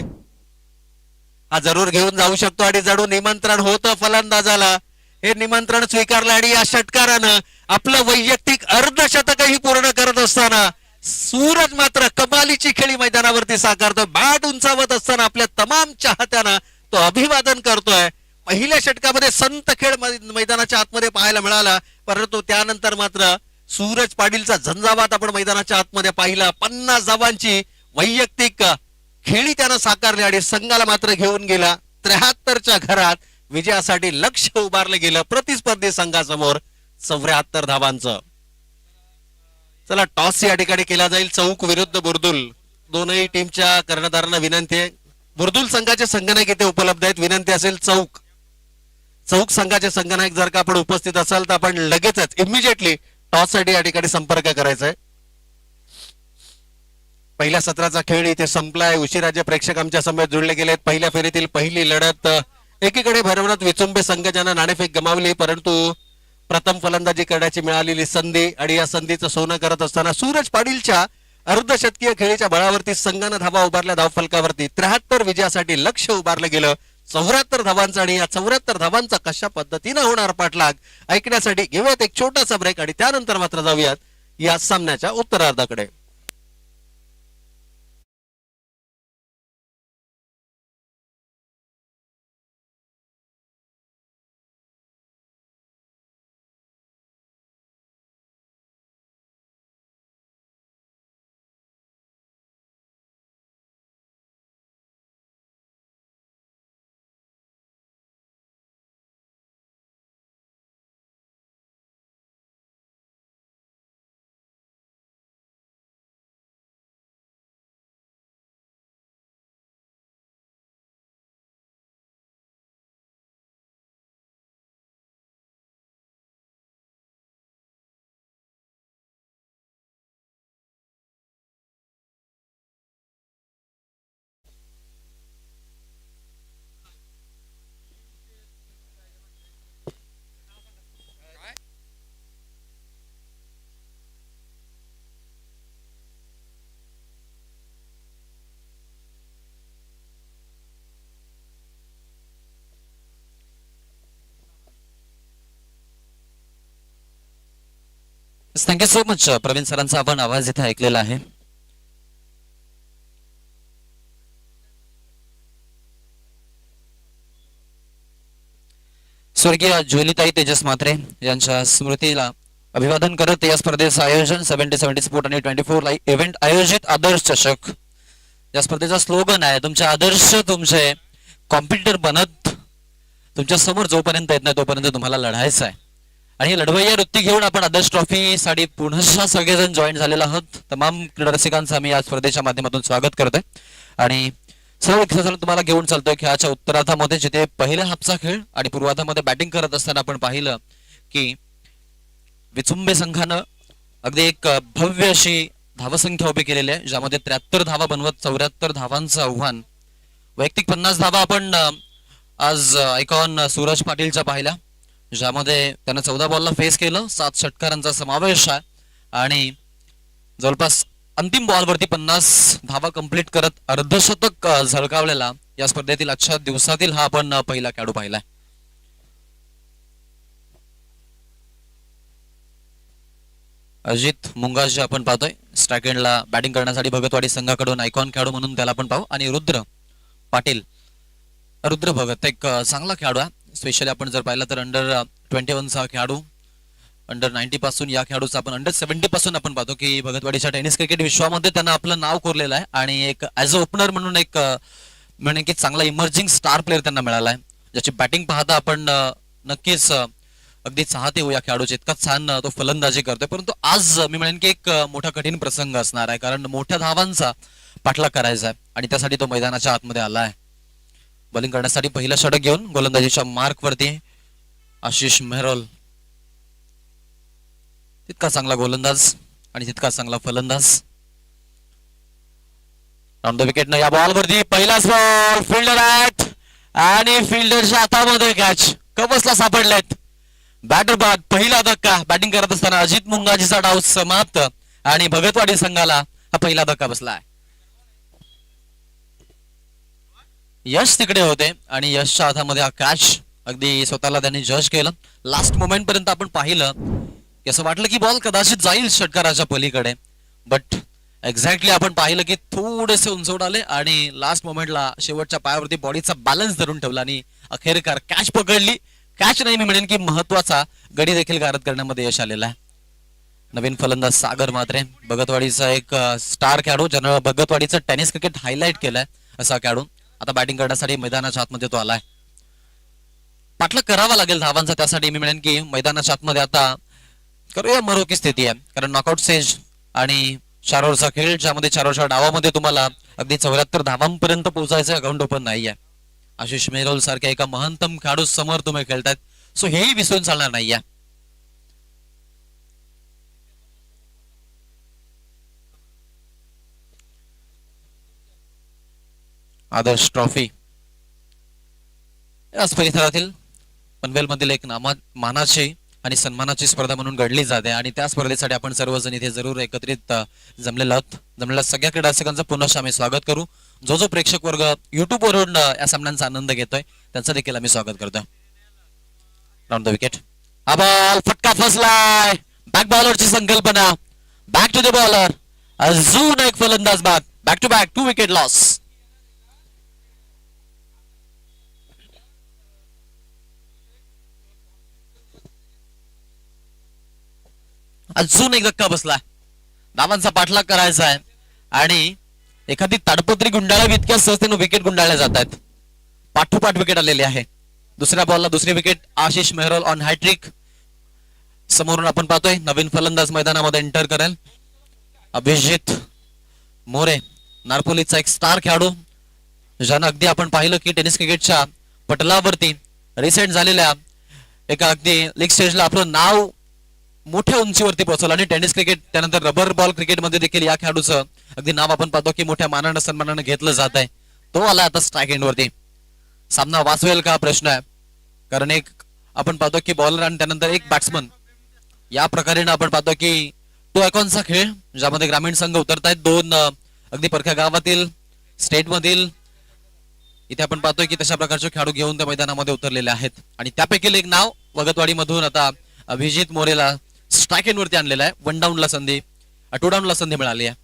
हा जरूर घेऊन जाऊ शकतो आणि जणू निमंत्रण होतं फलंदाजाला. हे निमंत्रण स्वीकारलं आणि या षटकारानं आपलं वैयक्तिक अर्धशतकही पूर्ण करत असताना सूरज मात्र कमालीची खेळी मैदानावरती साकारतोय. बॅट उंचावत असताना आपल्या तमाम चाहत्यांना तो अभिवादन करतोय. पहिल्या षटकामध्ये संत खेळ मैदानाच्या आतमध्ये पाहायला मिळाला, परंतु त्यानंतर मात्र सूरज पाटीलचा झंझावात आपण मैदानाच्या आतमध्ये पाहिला. 50 धावांची वैयक्तिक खेळी त्यानं साकारली आणि संघाला मात्र घेऊन गेला 73च्या घरात. विजयासाठी लक्ष उभारलं गेलं प्रतिस्पर्धी संघासमोर 74 धावांचं. चला, टॉस या ठिकाणी केला जाईल. चौक विरुद्ध बुर्दुल दोनही टीमच्या कर्णधारांना विनंती आहे. बुर्दुल संघाचे संघनायक इथे उपलब्ध आहेत. विनंती असेल चौक संघाचे संघनायक जर का आपण उपस्थित असाल तर आपण लगेचच इमिजिएटली टॉस साठी या ठिकाणी संपर्क करायचा आहे. पहिल्या सत्राचा खेळ इथे संपलाय. उशिराचे प्रेक्षक आमच्या समोर जुळले गेलेत. पहिल्या फेरीतील पहिली लढत एकीकडे भरवण्यात विचुंबे संघ ज्यानं नाणेफेक गमावली, परंतु प्रथम फलंदाजी करण्याची मिळालेली संधी आणि या संधीचं सोनं करत असताना सूरज पाटीलच्या अर्धशतकीय खेळीच्या बळावरती संघानं धावा उभारल्या. धावफलकावरती 73 विजयासाठी लक्ष उभारलं गेलं. 74 धावांचा आणि या 74 धावांचा कशा पद्धतीनं होणार पाठलाग ऐकण्यासाठी घेऊयात एक छोटासा ब्रेक आणि त्यानंतर मात्र जाऊयात या सामन्याच्या उत्तरार्धाकडे. थँक्यू सो मच प्रवीण सरांचा आपण आवाज इथे ऐकलेला आहे. स्वर्गीय ज्वेलिताई तेजस म्हात्रे यांच्या स्मृतीला अभिवादन करत या स्पर्धेचं आयोजन 70-70 स्पोर्ट आणि 24 लाईव्ह इव्हेंट आयोजित आदर्श चषक या स्पर्धेचा स्लोगन आहे, तुमचे आदर्श तुमचे कॉम्पिटिटर बनत तुमच्या समोर जोपर्यंत येत नाही तोपर्यंत तुम्हाला लढायचं आहे. आणि लढवय्या वृत्ती घेऊन आपण आदर्श ट्रॉफी साठी पुन्हा सगळेजण जॉईन झालेला आहोत. तमाम क्रीडा रसिकांचं आम्ही या स्पर्धेच्या माध्यमातून स्वागत करतोय आणि सर्व तुम्हाला घेऊन चालतोय खेळाच्या उत्तरार्धामध्ये, जिथे पहिल्या हाफचा खेळ आणि पूर्वार्धामध्ये बॅटिंग करत असताना आपण पाहिलं की विचुंबे संघानं अगदी एक भव्य अशी धावसंख्या उभी केलेली आहे, ज्यामध्ये 73 धावा बनवत 74 धावांचं आव्हान. वैयक्तिक 50 धावा आपण आज आयकॉन सूरज पाटीलच्या पाहिल्या, ज्यामध्ये त्यानं 14 बॉलला फेस केलं. 7 षटकारांचा समावेश आहे आणि जवळपास अंतिम बॉलवरती 50 धावा कंप्लीट करत अर्धशतक झळकावलेला या स्पर्धेतील आजच्या दिवसातील हा आपण पहिला खेळाडू पाहिलाय. अजित मुंगाजी आपण पाहतोय स्ट्राईक एंडला बॅटिंग करण्यासाठी भगतवाडी संघाकडून आयकॉन खेळाडू म्हणून त्याला आपण पाहू. आणि रुद्र पाटील, रुद्र भगत एक चांगला खेळाडू आहे. स्पेशली आपण जर पाहिलं तर अंडर-21चा खेळाडू, अंडर-90 पासून या खेळाडूचा आपण अंडर-70 पासून आपण पाहतो की भगतवाडीच्या टेनिस क्रिकेट विश्वामध्ये त्यांना आपलं नाव कोरलेलं आहे आणि एक ऍज अ ओपनर म्हणून एक म्हणजे की चांगला इमर्जिंग स्टार प्लेअर त्यांना मिळाला आहे, ज्याची बॅटिंग पाहता आपण नक्कीच अगदी चाहते हो या खेळाडूचे. इतका छान तो फलंदाजी करतोय. परंतु आज मी म्हणेन की एक मोठा कठीण प्रसंग असणार आहे, कारण मोठ्या धावांचा पाठलाग करायचा आहे आणि त्यासाठी तो मैदानाच्या आतमध्ये आला आहे. बॉलिंग करण्यासाठी पहिला षटक घेऊन गोलंदाजीच्या मार्क वरती आशिष मेहरोल, तितका चांगला गोलंदाज आणि तितका चांगला फलंदाज. ऑन द विकेट या बॉल वरती पहिलाच बॉल, फिल्डर ऍट आणि फिल्डरच्या हातामध्ये कॅच, कबसला सापडलेत. बॅटर बाद, पहिला धक्का. बॅटिंग करत असताना अजित मुंगाजीचा डाव समाप्त आणि भगतवाडी संघाला हा पहिला धक्का बसला आहे. यश तिकडे होते आणि यशच्या हातामध्ये हा कॅच अगदी स्वतःला त्यांनी जज केलं. लास्ट मोमेंट पर्यंत आपण पाहिलं की असं वाटलं की बॉल कदाचित जाईल षटकाराच्या पलीकडे, बट एक्झॅक्टली आपण पाहिलं की थोडेसे उंचवड आले आणि लास्ट मोमेंटला शेवटच्या पायावरती बॉडीचा बॅलन्स धरून ठेवला आणि अखेरकार कॅच पकडली. कॅच नाही, मी म्हणेन की महत्वाचा गडी देखील गारद करण्यामध्ये यश आलेला आहे. नवीन फलंदाज सागर म्हात्रे, भगतवाडीचा एक स्टार खेळाडू, ज्यानं भगतवाडीचं टेनिस क्रिकेट हायलाइट केलंय असा खेळाडू, आता बॅटिंग करण्यासाठी मैदानाच्या आतमध्ये तो आलाय. पाठलाग करावा लागेल धावांचा, त्यासाठी मी म्हणेन की मैदानाच्या आतमध्ये आता करूया मरो की स्थिती आहे, कारण नॉकआउट स्टेज आणि 4 ओव्हरचा खेळ, ज्यामध्ये 4 ओव्हरच्या डावामध्ये तुम्हाला अगदी 74 धावांपर्यंत पोहोचायचं अकाउंट ओपन नाहीये. आशिष मेहरोल सारख्या एका महत्तम खेळाडू समोर तुम्ही खेळतायत, सो हेही विसरून चालणार नाहीये. आदर्श ट्रॉफी याच परिसरातील पनवेलमधील एक मानाची आणि सन्मानाची स्पर्धा म्हणून घडली जाते आणि त्या स्पर्धेसाठी आपण सर्वजण इथे जरूर एकत्रित जमलेल्या सगळ्या क्रीडारसिकांचं पुनश्च आम्ही स्वागत करू. जो जो प्रेक्षक वर्ग युट्यूब वरून या सामन्यांचा आनंद घेतोय त्यांचं देखील आम्ही स्वागत करतोय. राऊंड द विकेट, हा बॉल फटका फसलाय. बॅक बॉलरची संकल्पना, बॅक टू द बॉलर, अजून एक फलंदाज बाद, back to back 2 wicket loss. अजून एक धक्का बसला. धावांचा पाठलाग करायचा आहे आणि एखादी ताडपत्री गुंडाळावी इतक्या सहजतेने विकेट गुंडाळल्या जात आहेत. पाठोपाठ विकेट आलेली आहे. दुसऱ्या बॉलला दुसरी विकेट, आशिष मेहरोल ऑन हॅट्रिक. समोरून आपण पाहतोय नवीन फलंदाज मैदानामध्ये एंटर करेल, अभिजित मोरे, नारपोलीचा एक स्टार खेळाडू, ज्यानं अगदी आपण पाहिलं की टेनिस क्रिकेटच्या पटलावरती रिसेंट झालेल्या एका अगदी लीग स्टेजला आपलं नाव मोठ्या उंचीवरती पोहोचवलं आणि टेनिस क्रिकेट त्यानंतर रबर बॉल क्रिकेटमध्ये देखील या खेळाडूचं अगदी नाव आपण पाहतो की मोठ्या मानानं सन्मानानं घेतलं जात आहे. तो आला आता स्ट्राईक एंड वरती. सामना वाचवेल का प्रश्न आहे, कारण एक आपण पाहतो की बॉलर आणि त्यानंतर एक बॅट्समन, या प्रकारे आपण पाहतो की तो आयकॉनचा खेळ, ज्यामध्ये ग्रामीण संघ उतरतायत, 2 अगदी परख्या गावातील स्टेट मधील. इथे आपण पाहतोय की तशा प्रकारचे खेळाडू घेऊन त्या मैदानामध्ये उतरलेले आहेत आणि त्यापैकी एक नाव भगतवाडी मधून आता अभिजित मोरेला स्ट्राईक एंड वरती आणलेला आहे. 1 डाऊनला संधी, 2 डाऊनला संधी मिळाली आहे.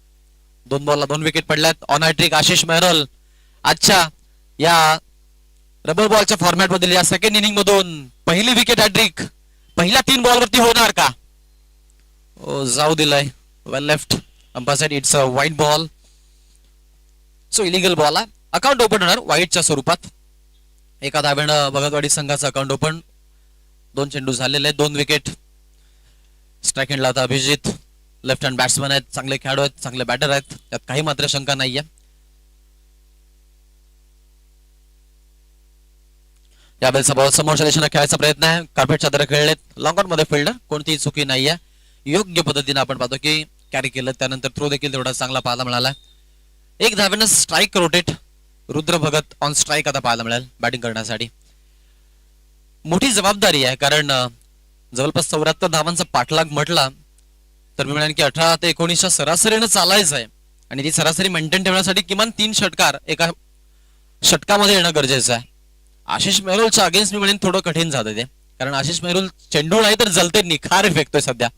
2 बॉलला 2 विकेट पडल्यात. ऑन हॅट्रिक आशिष मेहरोल आजच्या या रबर बॉलच्या फॉर्मॅट मधील या सेकंड इनिंग मधून पहिली विकेट हॅट्रिक पहिल्या 3 बॉल वरती होणार का? जाऊ दिलाय, वेल लेफ्ट अंपायर, इट्स अ वाईट बॉल, सो इलिगल बॉल आहे. अकाउंट ओपन होणार वाईटच्या स्वरूपात. एका धाब्यानं भगतवाडी संघाचं अकाउंट ओपन. 2 चेंडू झालेले, 2 विकेट. स्ट्राईक एंडला आता अभिजित, लेफ्ट हँड बॅट्समन आहेत, चांगले खेळाडू आहेत, चांगले बॅटर आहेत, त्यात काही मात्र शंका नाहीये. यावेळेचा बॉल समोरच्या दिशेने खेळायचा प्रयत्न आहे. कार्पेटच्या दर खेळलेत, लॉंग ऑन मध्ये फिल्डर, कोणतीही चुकी नाहीये. योग्य पद्धतीने आपण पाहतो की कॅरी केलं, त्यानंतर थ्रो देखील तेवढा चांगला पाहायला मिळाला. एक धाब्यानं strike rotate, Rudra Bhagat on strike आता पाहायला मिळेल बॅटिंग करण्यासाठी. मोठी जबाबदारी आहे, कारण जवळपास 74 धावांचा पाठलाग म्हटला तर मी म्हणेन की 18 ते 19च्या सरासरीनं चालायचं आहे आणि ती सरासरी मेंटेन ठेवण्यासाठी किमान 3 षटकार एका षटकामध्ये येणं गरजेचं आहे. आशिष मेहरोलच्या अगेन्स्ट मी म्हणेन थोडं कठीण जातं ते, कारण आशिष मेहरोल चेंडू नाही तर जलते निखार फेकतोय सध्या.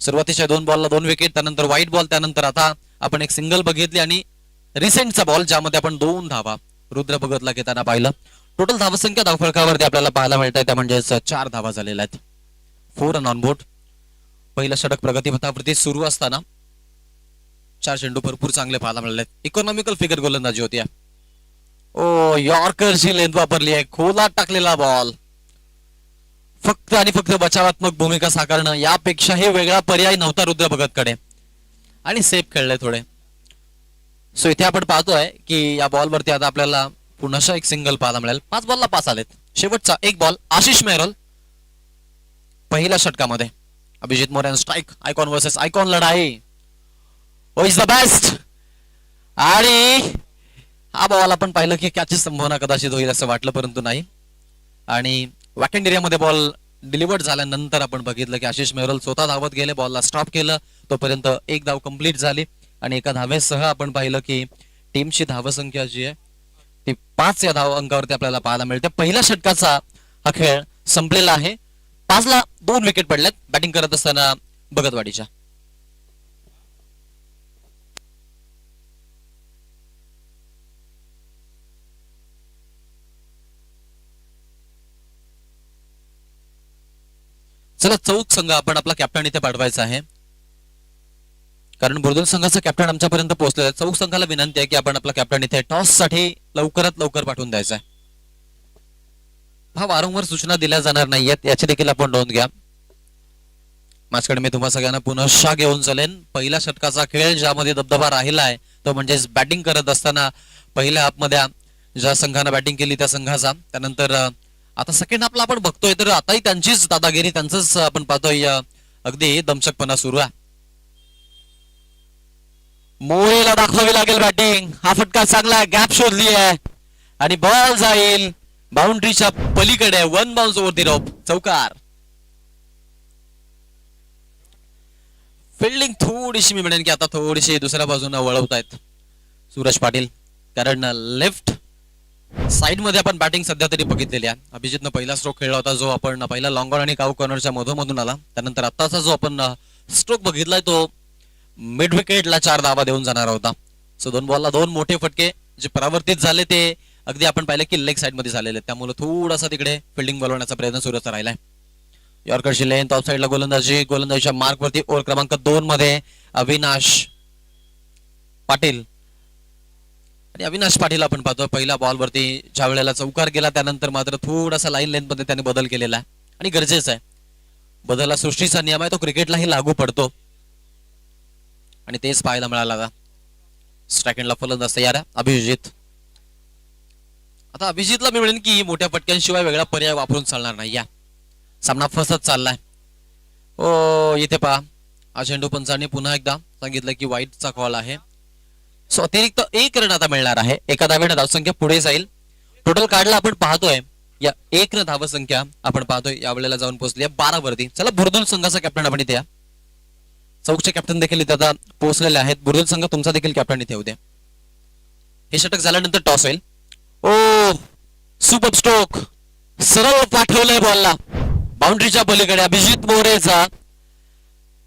सुरुवातीच्या 2 बॉलला 2 विकेट, त्यानंतर व्हाईट बॉल, त्यानंतर आता आपण एक सिंगल बघितली आणि रिसेंटचा बॉल ज्यामध्ये आपण 2 धावा रुद्र भगतला घेताना पाहिलं. टोटल धावसंख्या धावफलकावरती आपल्याला पाहायला मिळत आहे त्या म्हणजे 4 धावा झालेल्या आहेत. 4 रन ऑन बोर्ड. पहिलं षटक प्रगतीपथावरती सुरू असताना 4 चेंडू भरपूर चांगले पाहायला मिळाले. इकॉनॉमिकल फिगर गोलंदाजी होती. यॉर्करची लेंथ वापरली आहे, खोलात टाकलेला बॉल. फक्त आणि फक्त बचावात्मक भूमिका साकारणं यापेक्षाही वेगळा पर्याय नव्हता रुद्र भगतकडे आणि सेफ खेळले थोडे. सो इथे आपण पाहतोय की या बॉल वरती आता आपल्याला पुन्हा एक सिंगल पाहायला मिळेल. 5 बॉलला 5 आलेत. शेवटचा एक बॉल आशिष मेहरोल पहिल्या षटकामध्ये. Abhijit More strike, icon versus icon लढाई, हु इज द बेस्ट. आणि हा बॉल आपण पाहिलं की कॅचची संभावना कदाचित होईल असं वाटलं, परंतु नाही. आणि वॅकंड एरियामध्ये बॉल डिलिव्हर्ड झाल्यानंतर आपण बघितलं की आशिष मेहरोल स्वतः धावत गेले, बॉलला स्टॉप केलं, तोपर्यंत एक धाव कंप्लीट झाली आणि एका धावेसह आपण पाहिलं की टीमची धावसंख्या जी आहे ती 5 या धाव अंकावरती आपल्याला पाहायला मिळते. पहिल्या षटकाचा हा खेळ संपलेला आहे. 5ला 2 विकेट पडल्यात बॅटिंग करत असताना भगतवाडीच्या. चला चौक संघ आपण आपला कॅप्टन इथे पाठवायचा आहे, कारण बुर्दुल संघाचा कॅप्टन आमच्यापर्यंत पोहोचलेला आहे. चौक संघाला विनंती आहे की आपण आपला कॅप्टन इथे टॉस साठी लवकरात लवकर पाठवून द्यायचा आहे. हा वारंवार सूचना दिल्या जाणार नाहीयेत याची देखील आपण नोंद घ्या. माझ्याकडे मी तुम्हा सगळ्यांना पुनश्च घेऊन चालेन. पहिल्या षटकाचा खेळ ज्यामध्ये दबदबा राहिला आहे तो म्हणजे बॅटिंग करत असताना पहिल्या हाफमध्ये ज्या संघानं बॅटिंग केली त्या संघाचा, त्यानंतर आता सेकंड हाफला आपण बघतोय तर आताही त्यांचीच दादागिरी, त्यांचंच आपण पाहतोय अगदी दमछकपणा सुरू आहे. मोरेला दाखवावी लागेल बॅटिंग. हा फटका चांगला गॅप शोधली आहे आणि बॉल जाईल बाउंड्रीच्या पलीकडे. 1 बाउन्स ओव्हर दी रोप, चौकार. फिल्डिंग थोडीशी मी म्हणेन की आता थोडीशी दुसऱ्या बाजूने वळवतायत सूरज पाटील, कारण लेफ्ट साइड मध्ये आपण बॅटिंग सध्या तरी बघितलेली आहे. अभिजितनं पहिला स्ट्रोक खेळला होता जो आपण पहिला लॉंग ऑन आणि काऊ कॉर्नरच्या मधोमधून आला. त्यानंतर आताचा जो आपण स्ट्रोक बघितलाय तो मिड विकेटला 4 धावा देऊन जाणार होता. सो 2 बॉलला 2 मोठे फटके जे परावर्तित झाले ते अगदी आपण पाहिलं की लेग साइड मध्ये झालेले, त्यामुळे थोडासा तिकडे फिल्डिंग बोलवण्याचा प्रयत्न सुरूच राहिलाय. यॉर्करची लेंथ ऑफ साइडला गोलंदाजीच्या मार्क वरती ओव्हर क्रमांक 2 मध्ये अविनाश पाटील. आणि अविनाश पाटील आपण पाहतो पहिल्या बॉल वरती ज्या वेळेला चौकार गेला त्यानंतर मात्र थोडासा लाईन लेंथ मध्ये त्याने बदल केलेला आहे आणि गरजेचा आहे. बदल हा सृष्टीचा नियम आहे, तो क्रिकेटलाही लागू पडतो आणि तेच पाहायला मिळाला. स्ट्राईक फलंदाज तयार आहे अभिजित. आता अभिजितला मी म्हणेन की मोठ्या फटक्यांशिवाय वेगळा पर्याय वापरून चालणार नाही. या सामना फसत चाललाय. ओ इथे पहा चेंडू पंचांनी पुन्हा एकदा सांगितलं की वाईटचा कॉल आहे. सो अतिरिक्त 1 रन आता मिळणार आहे. एका धावेने धावसंख्या पुढे जाईल. टोटल काढला आपण पाहतोय या 1 न धावसंख्या आपण पाहतोय या वेळेला जाऊन पोहोचली आहे 12 वरती. चला बुर्दुल संघाचा कॅप्टन आपण इथे या. चौकचे कॅप्टन देखील इथे आता पोहोचलेले आहेत. बुर्दुल संघ तुमचा देखील कॅप्टन इथे उद्या. हे षटक झाल्यानंतर टॉस होईल. ओ सुपर स्ट्रोक, सरळ पाठवलंय बॉलला बाउंड्रीच्या पलीकडे. अभिजित मोरेचा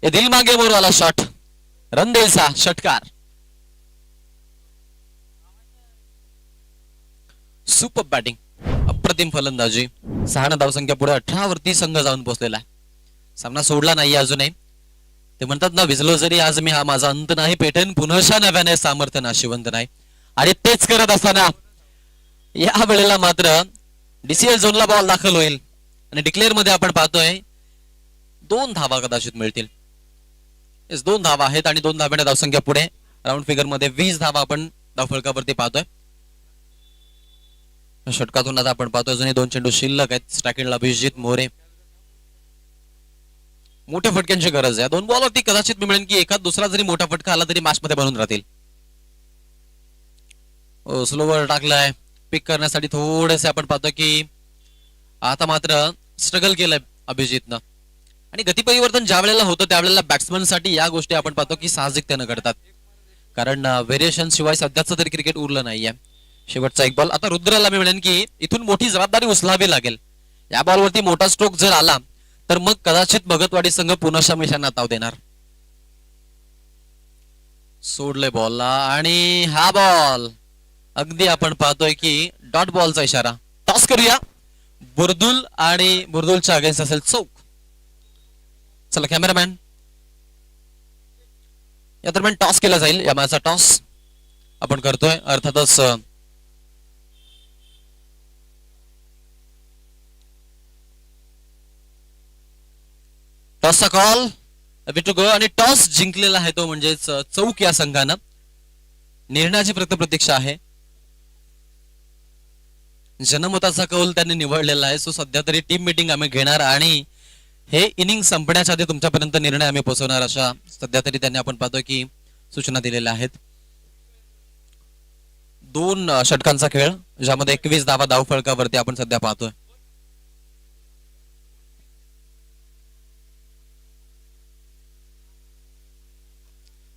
दिल मागे मोरवाला शॉट, रनदेलचा षटकार. सुपर बॅटिंग, अप्रतिम फलंदाजी. 6 धावसंख्या पुढे 18 वरती संघ जाऊन पोहोचलेला आहे. सामना सोडला नाही अजूनही. ते म्हणतात ना, विजलो जरी आज मी हा माझा अंत नाही, पेटेन पुनश्च नव्याने सामर्थ्य नाशिवंत नाही. आणि तेच करत असताना या वेळेला मात्र डीसीएल झोनला बॉल दाखल होईल आणि डिक्लेअर मध्ये आपण पाहतोय 2 धावा कदाचित मिळतील. 2 धावा आहेत आणि 2 धाब्याने धावसंख्या पुढे. राऊंड फिगर मध्ये 20 धावा आपण धावफलकावरती पाहतोय. षटकातून आता आपण पाहतोय अजूनही 2 चेंडू शिल्लक आहेत. स्ट्राईकला अभिजित मोरे. मोठ्या फटक्यांची गरज आहे. 2 बॉलवरती कदाचित मी म्हणेन की एखाद दुसरा जरी मोठा फटका आला तरी मॅच मध्ये बनून राहतील. स्लोवर टाकलाय पिक करण्यासाठी. थोडेसे आपण पाहतो की आता मात्र स्ट्रगल केलंय अभिजितनं. आणि गती परिवर्तन ज्या वेळेला होतं त्यावेळेला बॅट्समन साठी या गोष्टी आपण पाहतो की साहजिकतेनं घडतात, कारण व्हेरिएशन शिवाय सध्याचं तरी क्रिकेट उरलं नाहीये. शेवटचा 1 बॉल. आता रुद्राला मी म्हणेन की इथून मोठी जबाबदारी उचलावी लागेल. या बॉलवरती मोठा स्ट्रोक जर आला तर मग कदाचित भगतवाडी संघ पुनश्च मिशांना ताव देणार. सोडले बॉलला आणि हा बॉल अगदी आपण पाहतोय की डॉट बॉलचा इशारा. टॉस करूया. बुर्दुल आणि बुर्दुलच्या अगेन्स्ट असेल चौक. चला कॅमेरामॅन, या दरम्यान टॉस केला जाईल. या मॅचचा टॉस आपण करतोय. अर्थातच टॉसचा कॉल टू गो आणि टॉस जिंकलेला आहे तो म्हणजेच चौक या संघानं. निर्णयाची फक्त प्रतीक्षा आहे. जनमताचा कौल त्यांनी निवडलेला आहे. सो सध्या तरी टीम मीटिंग आम्ही घेणार आणि हे इनिंग संपण्याच्या आधी तुमच्यापर्यंत निर्णय आम्ही पोहोचवणार अशा सध्या तरी त्यांनी आपण पाहतोय की सूचना दिलेल्या आहेत. 2 षटकांचा खेळ ज्यामध्ये 21 धावा धावफलकावरती आपण सध्या पाहतोय.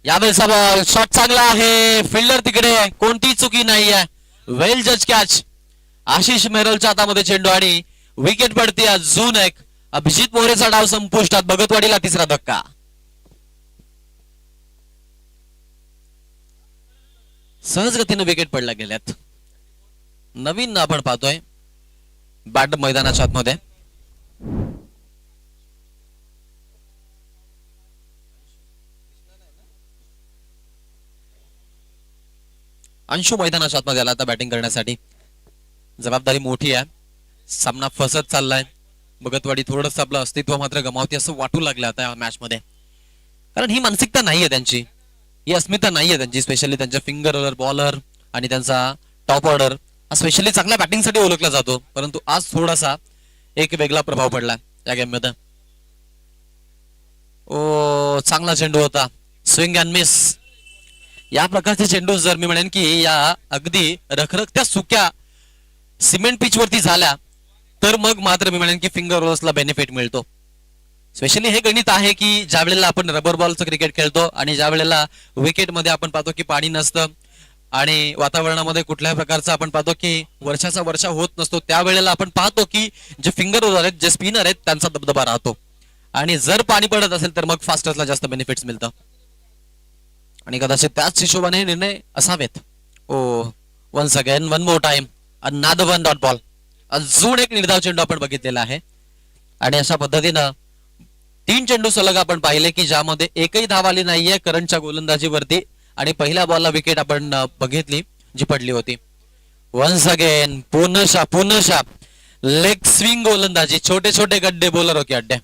यावेळेस बॉल शॉट चांगला आहे, फिल्डर तिकडे, कोणती चुकी नाही आहे, वेल जज कॅच. आशिष मेहरलच्या हातामध्ये चेंडू आणि विकेट पडते. अजून एक अभिजित मोरेचा डाव संपुष्टात. भगतवाडीला तिसरा धक्का. सहज गतीने विकेट पडल्या गेल्यात. नवीन आपण पाहतोय बॅट मैदानाच्या आतमध्ये. अंशू मैदानाच्या आतमध्ये आला आता बॅटिंग करण्यासाठी. जबाबदारी मोठी आहे. सामना फसत चाललाय. भगतवाडी थोडंसं आपलं अस्तित्व मात्र गमावते असं वाटू लागलं आता या मॅच मध्ये. कारण ही मानसिकता नाहीये त्यांची, ही अस्मिता नाहीये त्यांची. स्पेशली त्यांच्या फिंगर रोलर बॉलर आणि त्यांचा टॉप ऑर्डर हा स्पेशली चांगल्या बॅटिंगसाठी ओळखला जातो. परंतु आज थोडासा एक वेगळा प्रभाव पडला या गेम मध्ये. ओ चांगला चेंडू होता, स्विंग अँड मिस. या प्रकारचे चेंडू जर मी म्हणेन की या अगदी रखरखत्या सुक्या सिमेंट पिच वरती झाल्या तर मग मात्र मी म्हणेन की फिंगर रोलर्सला बेनिफिट मिळतो. स्पेशली हे गणित आहे की ज्या वेळेला आपण रबर बॉलचं क्रिकेट खेळतो आणि ज्या वेळेला विकेट मध्ये आपण पाहतो की पाणी नसतं आणि वातावरणामध्ये कुठल्याही प्रकारचा आपण पाहतो की वर्षाचा वर्षा होत नसतो, त्यावेळेला आपण पाहतो की जे फिंगर रोलर आहेत, जे स्पिनर आहेत, त्यांचा दबदबा राहतो. आणि जर पाणी पडत असेल तर मग फास्टर्सला जास्त बेनिफिट्स मिळतं. आणि कदाचित त्याच हिशोबाने हे निर्णय असावेत. Oh once again one more time another one dot ball. अजून एक निर्धाव चेंडू आपण बघितलेला आहे. आणि अशा पद्धतीनं 3 चेंडू सलग आपण पाहिले की ज्यामध्ये एकही धाव आली नाहीये करंटच्या गोलंदाजीवरती. आणि पहिल्या बॉलला विकेट आपण बघितली जी पडली होती. वन्स अगेन पुनशा लेग स्विंग गोलंदाजी. छोटे छोटे गड्डे बॉलर होते अड्डे.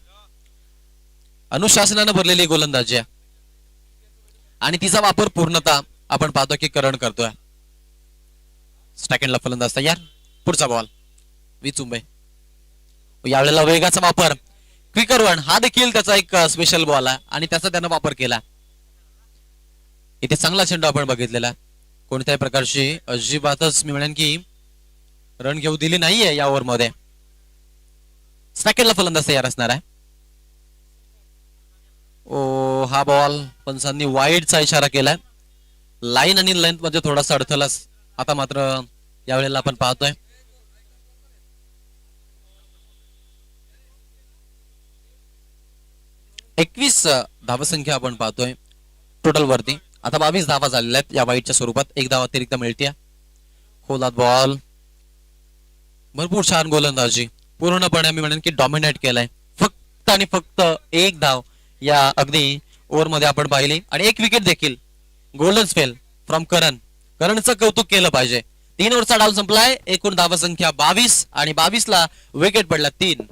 अनुशासनानं भरलेली गोलंदाजी आहे आणि तिचा वापर पूर्णतः आपण पाहतो की करण करतोय. सेकंडला फलंदाज तयार. पुढचा बॉल विचुंबे. यावेळेला वेगाचा वापर, क्विकर वन हा देखील त्याचा एक स्पेशल बॉल आहे आणि त्याचा त्यानं वापर केला. इथे चांगला चेंडू आपण बघितलेला. कोणत्याही प्रकारची अजिबातच मी म्हणेन की रन घेऊ दिली नाहीये या ओव्हर मध्ये. सेकंडला फलंदाज तयार असणार आहे. ओ हा बॉल पंचांनी वाईडचा इशारा केलाय. लाईन आणि लेंथ मध्ये थोडासा अडथळा आता मात्र यावेळेला आपण पाहतोय. एकवीस धावसंख्या आपण पाहतोय टोटल वरती. आता 22 धावा झालेल्या आहेत या वाईटच्या स्वरूपात. एक धाव अतिरिक्त मिळते. खोलात बॉल, भरपूर छान गोलंदाजी, पूर्णपणे मी म्हणेन की डॉमिनेट केलाय. फक्त आणि फक्त एक धाव या अगदी ओव्हर मध्ये आपण पाहिली आणि एक विकेट देखील. गोल्डन स्पेल फ्रॉम करणचं कौतुक केलं पाहिजे. 3 ओव्हरचा डाव संपलाय. एकूण धावसंख्या 22 आणि 22 ला विकेट पडला 3.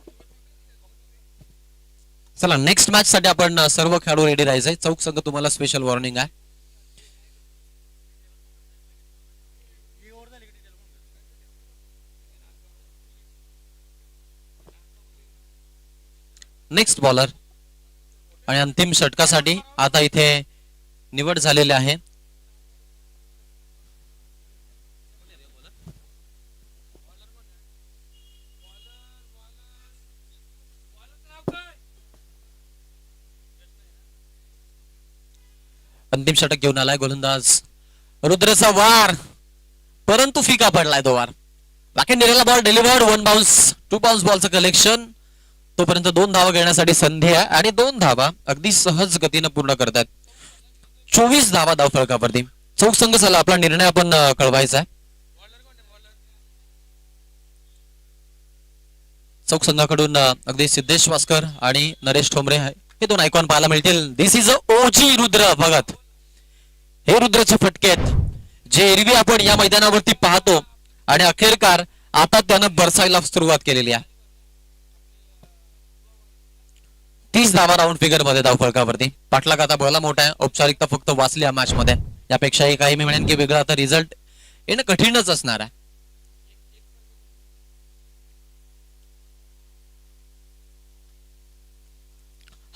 चला नेक्स्ट मॅच साठी आपण सर्व खेळाडू रेडी राहायचंय. चौक संघ तुम्हाला स्पेशल वॉर्निंग आहे. नेक्स्ट बॉलर आणि अंतिम षटकासाठी आता इथे निवड झालेली आहे. अंतिम षटक घेऊन आलाय गोलंदाज रुद्रचा वार, परंतु फिका पडलाय तो वार. बाकी निरेला बॉल डिलिव्हर्ड. 1 बाउन्स 2 बाउन्स बॉलचं कलेक्शन. तोपर्यंत 2 धावा घेण्यासाठी संधी आहे आणि 2 धावा अगदी सहज गतीनं पूर्ण करतात. 24 धावा धाव फलकावरती. चौक संघ झाला. आपला निर्णय आपण कळवायचा आहे. चौक संघाकडून अगदी सिद्धेश वास्कर आणि नरेश ठोंबरे हे 2 आयकॉन पाहायला मिळतील. दिस इज अ ओजी रुद्र भगत. हे रुद्रचे फटके आहेत जे एरवी आपण या मैदानावरती पाहतो आणि अखेरकार आता त्यानं बरसायला सुरुवात केलेली आहे. 30 धावा राऊंड फिगर मध्ये धाव फलकावरती. पाठलाग आता बोला मोठा आहे. औपचारिकता फक्त वाचली या मॅच मध्ये. यापेक्षाही काही मी म्हणेन की वेगळा आता रिझल्ट येणं कठीणच असणार आहे.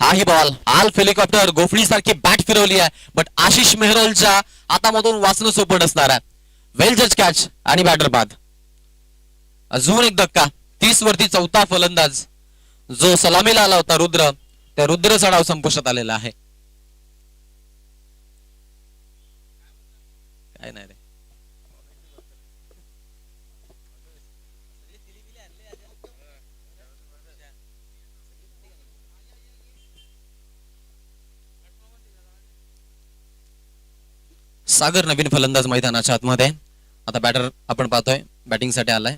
हाही बॉल आल्फ हेलिकॉप्टर गोफणी सारखी बॅट फिरवली आहे. बट आशिष मेहरलच्या हातामधून वाचणं सोपं नसणार आहे. वेल जज कॅच आणि बॅटर बाद. अजून एक धक्का. 30 वरती चौथा फलंदाज जो सलामीला आला होता रुद्र, त्या रुद्रचा डाव संपुष्टात आलेला आहे. काय नाही रे. सागर नवीन फलंदाज मैदानाच्या आतमध्ये. आता बॅटर आपण पाहतोय बॅटिंग साठी आलाय.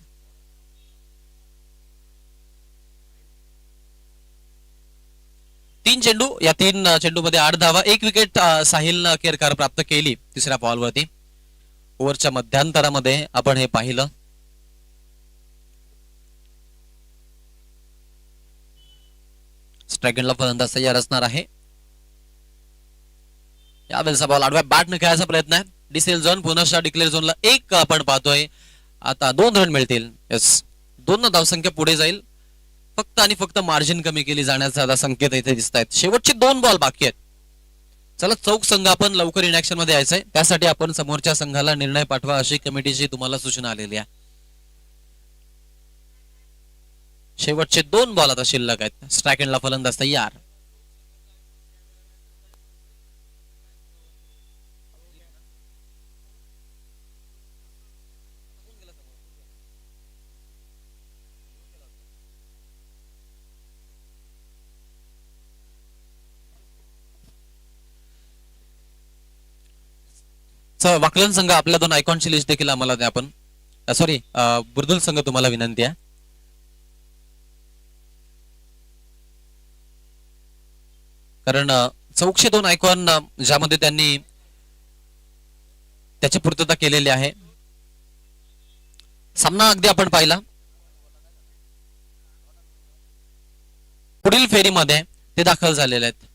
तीन चेंडू, या तीन चेंडूमध्ये 8 धावा, 1 विकेट साहिल केरकर प्राप्त केली तिसऱ्या बॉलवरती. ओव्हरच्या मध्यांतरामध्ये आपण हे पाहिलं. स्ट्राईक एंडला फलंदाज तयार असणार आहे. यावेळेचा बॉल आडव्या बॅटने खेळायचा प्रयत्न आहे. डिसेल झोन पुनश्च डिक्लेअर झोनला 1 आपण पाहतोय. आता 2 रन मिळतील. यस, 2 धावसंख्या पुढे जाईल. फक्त आणि फक्त मार्जिन कमी केली जाण्याचा आता संकेत इथे दिसत आहेत. शेवटचे 2 बॉल बाकी आहेत. चला, चौक संघ आपण लवकर इनॅक्शन मध्ये यायचंय. त्यासाठी आपण समोरच्या संघाला निर्णय पाठवा अशी कमिटीची तुम्हाला सूचना आलेली आहे. शेवटचे 2 बॉल आता शिल्लक आहेत. स्ट्राईक एंडला फलंदाज तयार. वाकलन संघ आपल्या 2 आयकॉनची लिस्ट देखील आम्हाला द्या. आपण सॉरी, बुर्दुल संघ तुम्हाला विनंती आहे. कारण चौकशे 2 आयकॉन ज्यामध्ये त्यांनी त्याची पूर्तता केलेली आहे. सामना अगदी आपण पाहिला. पुढील फेरीमध्ये ते दाखल झालेले आहेत.